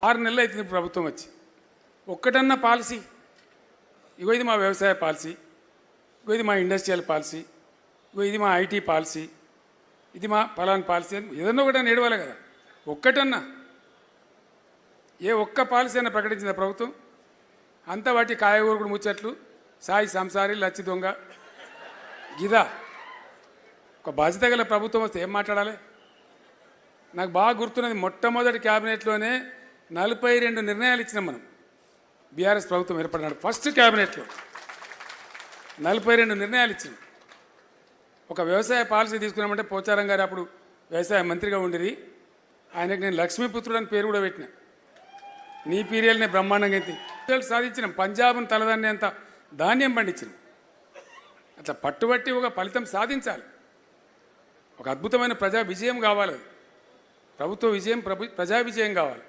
6 నెలలు అవుతుంది ప్రభుత్వం వచ్చి. ఒక్కటన్నా పాలసీ, ఇగో ఇది మా వ్యవసాయ పాలసీ, ఇగో ఇది మా ఇండస్ట్రియల్ పాలసీ, ఇగో ఇది మా ఐటీ పాలసీ, ఇది మా ఫలాన్ పాలసీ అని ఏదన్నా ఒకటి నేడవాలి కదా. ఒక్కటన్నా ఏ ఒక్క పాలసీ అయినా ప్రకటించిందా ప్రభుత్వం? అంతా వాటి కాయగూరకుడు ముచ్చట్లు, సాయి సంసారి, లచ్చి దొంగ, గిదా. ఒక బాధ్యత గల ప్రభుత్వం వస్తే ఏం మాట్లాడాలి? నాకు బాగా గుర్తున్నది, మొట్టమొదటి క్యాబినెట్లోనే 42 నిర్ణయాలు ఇచ్చినాం మనం. బీఆర్ఎస్ ప్రభుత్వం ఏర్పడినాడు ఫస్ట్ క్యాబినెట్లో 42 నిర్ణయాలు ఇచ్చినాం. ఒక వ్యవసాయ పాలసీ తీసుకున్నామంటే పోచారం గారు అప్పుడు వ్యవసాయ మంత్రిగా ఉండిరి, ఆయనకు నేను లక్ష్మీపుత్రుడు అని పేరు కూడా పెట్టిన. నీ పీరియల్నే బ్రహ్మాండంగా అయితే సాధించినాం. పంజాబ్ను తలదాన్ని అంత ధాన్యం పండించినాం. అట్లా పట్టుబట్టి ఒక ఫలితం సాధించాలి. ఒక అద్భుతమైన ప్రజా విజయం కావాలి. ప్రభుత్వ విజయం ప్రజా విజయం కావాలి.